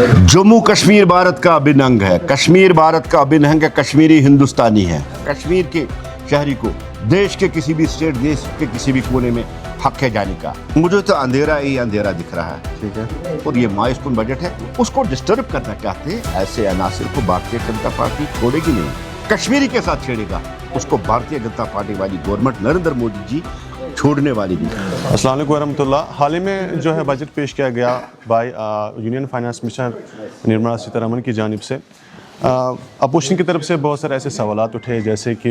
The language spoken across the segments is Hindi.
जम्मू कश्मीर भारत का अभिन्न अंग है। कश्मीर भारत का अभिन्न अंग है। कश्मीरी हिंदुस्तानी है। कश्मीर के शहरी को देश के किसी भी स्टेट, देश के किसी भी कोने में हक है जाने का। मुझे तो अंधेरा ही अंधेरा दिख रहा है, ठीक है। और ये मायूसकुन बजट है, उसको डिस्टर्ब करना चाहते हैं ऐसे अनासिर को भारतीय जनता पार्टी छोड़ेगी नहीं। कश्मीरी के साथ छेड़ेगा उसको भारतीय जनता पार्टी वाली गवर्नमेंट नरेंद्र मोदी जी छोड़ने वाली नहीं। अस्सलाम वालेकुम वरहमतुल्लाह। हाल ही में जो है बजट पेश किया गया by union finance minister Nirmala Sitharaman की जानिब से। अपोजिशन की तरफ से बहुत सारे ऐसे सवालात उठे जैसे कि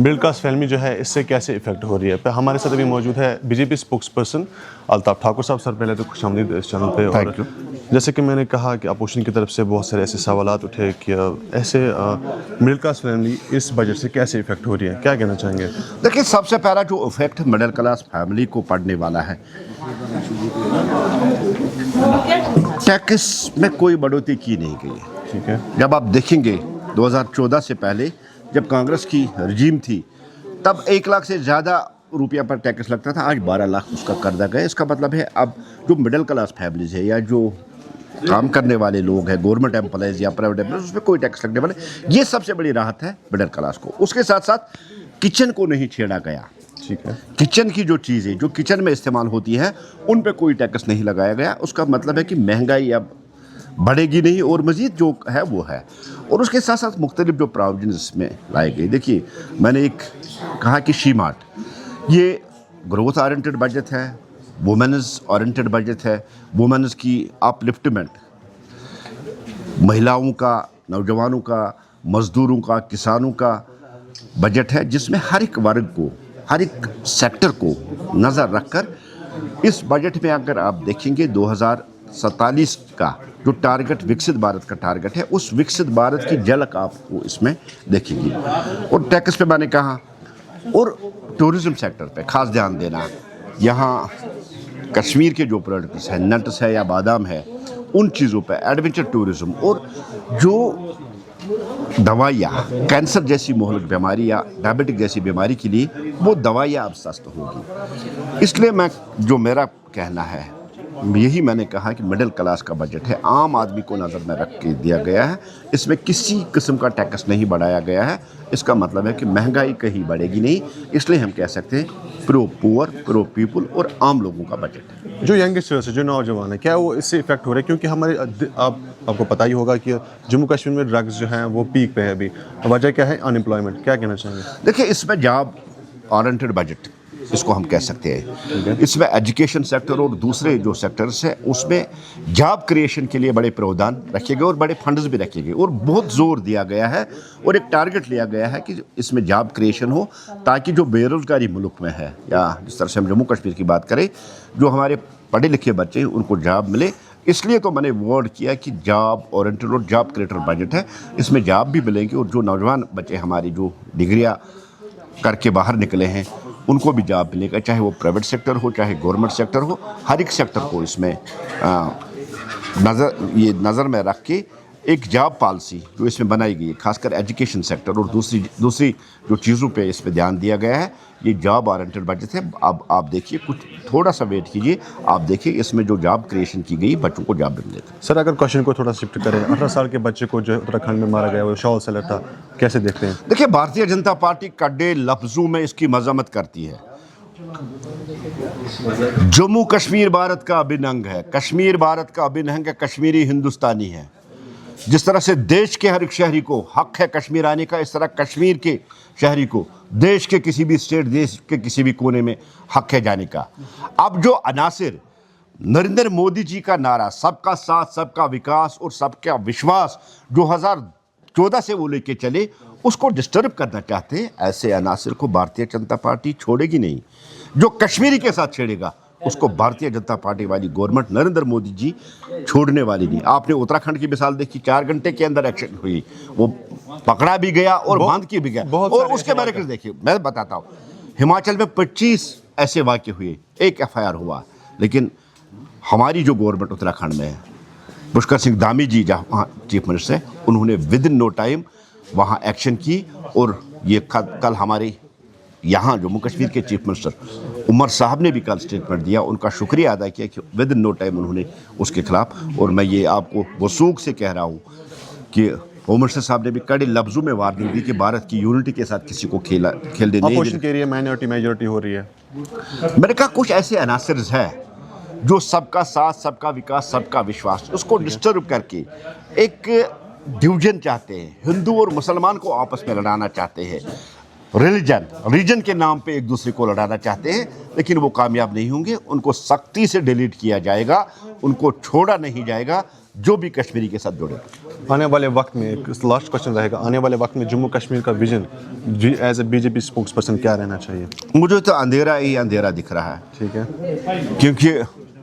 मिडिल क्लास फैमिली जो है इससे कैसे इफेक्ट हो रही है। हमारे साथ अभी मौजूद है BJP spokes person Altaf Thakur साहब। सर पहले तो खुशामदीद इस चैनल पे। और जैसे कि मैंने कहा कि अपोजिशन की तरफ से बहुत सारे ऐसे सवालात उठे कि ऐसे मिडिल क्लास फैमिली इस बजट से कैसे इफेक्ट हो रही है, क्या कहना चाहेंगे? देखिए, सबसे पहला जो इफेक्ट मिडिल क्लास फैमिली को पड़ने वाला है, टैक्स में कोई बढ़ोतरी की नहीं गई है, ठीक है। जब आप देखेंगे 2014 से पहले जब कांग्रेस की रजीम थी तब 1 लाख से ज़्यादा रुपया पर टैक्स लगता था, आज 12 लाख उसका कर दिया गया। इसका मतलब है अब जो मिडिल क्लास फैमिलीज है या जो काम करने वाले लोग हैं, गवर्नमेंट एम्प्लॉयज़ या प्राइवेट एम्प्लॉयज़, उसमें कोई टैक्स लगने वाले, ये सबसे बड़ी राहत है मिडिल क्लास को। उसके साथ साथ किचन को नहीं छेड़ा गया, ठीक है। किचन की जो चीज़ें जो किचन में इस्तेमाल होती है उन पे कोई टैक्स नहीं लगाया गया। उसका मतलब है कि महंगाई अब बढ़ेगी नहीं और मज़ीद जो है वो है। और उसके साथ साथ मुख्तलिफ जो प्रोविजन इसमें लाए गए। देखिए, मैंने एक कहा कि शी मार्ट ये ग्रोथ ओरिएंटेड बजट है, वुमेन्स ओरिएंटेड बजट है। वुमेन्स की अपलिफ्टमेंट, महिलाओं का, नौजवानों का, मज़दूरों का, किसानों का बजट है जिसमें हर एक वर्ग को, हर एक सेक्टर को नज़र रखकर इस बजट में अगर आप देखेंगे 2047 का जो टारगेट, विकसित भारत का टारगेट है, उस विकसित भारत की झलक आपको इसमें देखेंगी। और टैक्स पे मैंने कहा, और टूरिज़्म सेक्टर पे खास ध्यान देना। यहाँ कश्मीर के जो प्रोडक्ट्स हैं, नट्स है या बादाम है, उन चीज़ों पे एडवेंचर टूरिज़्म, और जो दवाइयाँ कैंसर जैसी मोहलिक बीमारी या डायबिटिक जैसी बीमारी के लिए वो दवाइयाँ अब सस्ती होगी। इसलिए मेरा कहना है, यही मैंने कहा कि मिडिल क्लास का बजट है, आम आदमी को नज़र में रख के दिया गया है। इसमें किसी किस्म का टैक्स नहीं बढ़ाया गया है। इसका मतलब है कि महंगाई कहीं बढ़ेगी नहीं। इसलिए हम कह सकते हैं प्रो पुअर, प्रो पीपल और आम लोगों का बजट है। जो यंगस्टर्स है, जो नौजवान है, क्या वो इससे इफेक्ट हो रहे हैं? क्योंकि हमारे आपको पता ही होगा कि जम्मू कश्मीर में ड्रग्स जो हैं वो पीक पे है अभी। वजह क्या है? अनएम्प्लॉयमेंट। क्या कहना चाहेंगे? देखिए, इसमें जॉब ओरिएंटेड बजट इसको हम कह सकते हैं। इसमें एजुकेशन सेक्टर और दूसरे जो सेक्टर्स हैं उसमें जॉब क्रिएशन के लिए बड़े प्रावधान रखे गए और बड़े फंड्स भी रखे गए और बहुत जोर दिया गया है और एक टारगेट लिया गया है कि इसमें जॉब क्रिएशन हो, ताकि जो बेरोज़गारी मुल्क में है, या जिस तरह से हम जम्मू कश्मीर की बात करें, जो हमारे पढ़े लिखे बच्चे हैं उनको जॉब मिले। इसलिए तो मैंने वर्ड किया कि जॉब ओरिएंटेड और जॉब क्रिएटर बजट है। इसमें जॉब भी मिलेंगे और जो नौजवान बच्चे हमारी जो डिग्रियाँ करके बाहर निकले हैं उनको भी जॉब मिलेगा, चाहे वो प्राइवेट सेक्टर हो चाहे गवर्नमेंट सेक्टर हो। हर एक सेक्टर को इसमें नज़र में रख के एक जॉब पॉलिसी जो इसमें बनाई गई है, खासकर एजुकेशन सेक्टर और दूसरी जो चीज़ों पे इसमें ध्यान दिया गया है, ये जॉब ओरिएंटेड बजट है। अब आप देखिए, कुछ थोड़ा सा वेट कीजिए, आप देखिए इसमें जो जॉब क्रिएशन की गई, बच्चों को जॉब भी मिलेगा। सर, अगर क्वेश्चन को थोड़ा शिफ्ट करें, 18 साल के बच्चे को जो उत्तराखंड में मारा गया वो शॉल सेलर था, कैसे देखते हैं? देखिए, भारतीय जनता पार्टी कड़े लफ्जों में इसकी मजम्मत करती है। जम्मू कश्मीर भारत का अभिन्न अंग है। कश्मीर भारत का अभिन्न अंग है। कश्मीरी हिंदुस्तानी है। जिस तरह से देश के हर एक शहरी को हक है कश्मीर आने का, इस तरह कश्मीर के शहरी को देश के किसी भी स्टेट, देश के किसी भी कोने में हक है जाने का। अब जो अनासिर नरेंद्र मोदी जी का नारा सबका साथ, सबका विकास और सबका विश्वास 2014 से वो लेके चले, उसको डिस्टर्ब करना चाहते हैं ऐसे अनासिर को भारतीय जनता पार्टी छोड़ेगी नहीं। जो कश्मीरी के साथ छेड़ेगा उसको भारतीय जनता पार्टी वाली गवर्नमेंट नरेंद्र मोदी जी छोड़ने वाली नहीं। आपने उत्तराखंड की मिसाल देखी, 4 घंटे के अंदर एक्शन हुई, वो पकड़ा भी गया और बांध के भी गया। और उसके बारे में देखिए, मैं बताता हूँ, हिमाचल में 25 ऐसे वाक़े हुए, 1 FIR हुआ। लेकिन हमारी जो गवर्नमेंट उत्तराखंड में है, पुष्कर सिंह धामी जी जहाँ चीफ मिनिस्टर है, उन्होंने विद इन नो टाइम वहाँ एक्शन की। और ये कल हमारे यहाँ जम्मू कश्मीर के चीफ मिनिस्टर उमर साहब ने भी कल स्टेटमेंट दिया, उनका शुक्रिया अदा किया कि विद इन नो टाइम उन्होंने उसके खिलाफ, और मैं ये आपको वसूख से कह रहा हूँ कि होम मिनिस्टर साहब ने भी कड़े लफ्ज़ों में वार्निंग दी कि भारत की यूनिटी के साथ किसी को खेलने नहीं अपोजिशन कह रही है माइनॉरिटी मेजॉरिटी हो रही है। मैंने कहा कुछ ऐसे अनासर है जो सबका साथ, सबका विकास, सबका विश्वास, उसको डिस्टर्ब करके एक डिवीजन चाहते हैं, हिंदू और मुसलमान को आपस में लड़ाना चाहते हैं, रीजन के नाम पे एक दूसरे को लड़ाना चाहते हैं, लेकिन वो कामयाब नहीं होंगे। उनको सख्ती से डिलीट किया जाएगा, उनको छोड़ा नहीं जाएगा जो भी कश्मीरी के साथ जुड़े। आने वाले वक्त में एक लास्ट क्वेश्चन रहेगा, आने वाले वक्त में जम्मू कश्मीर का vision as a BJP spokesperson क्या रहना चाहिए? मुझे तो अंधेरा ही अंधेरा दिख रहा है। ठीक है, क्योंकि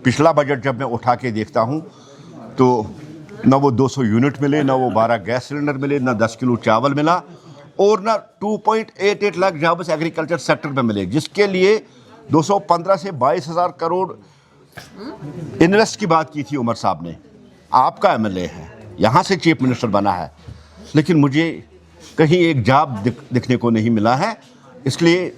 पिछला बजट जब मैं उठा के देखता हूँ तो ना वो 200 यूनिट मिले, ना वो 12 गैस सिलेंडर मिले, ना 10 किलो चावल मिला, और ना 2.88 लाख जॉब्स एग्रीकल्चर सेक्टर में मिले, जिसके लिए 215 से 22,000 करोड़ इन्वेस्ट की बात की थी उमर साहब ने। आपका एमएलए है, यहाँ से चीफ मिनिस्टर बना है, लेकिन मुझे कहीं एक जॉब दिखने को नहीं मिला है। इसलिए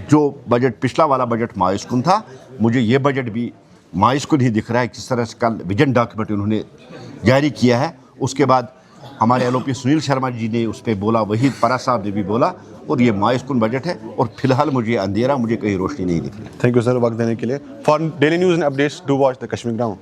जो बजट, पिछला वाला बजट मायूसकुन था, मुझे ये बजट भी मायूसकुन ही दिख रहा है। किस तरह से कल विजन डॉक्यूमेंट उन्होंने जारी किया है, उसके बाद हमारे एलओपी सुनील शर्मा जी ने उस पर बोला, वही परा साहब ने भी बोला, और ये मायूसकुन बजट है, और फिलहाल मुझे अंधेरा, मुझे कहीं रोशनी नहीं दिख रही। थैंक यू सर वक्त देने के लिए। For daily news and updates do watch the Kashmir ground.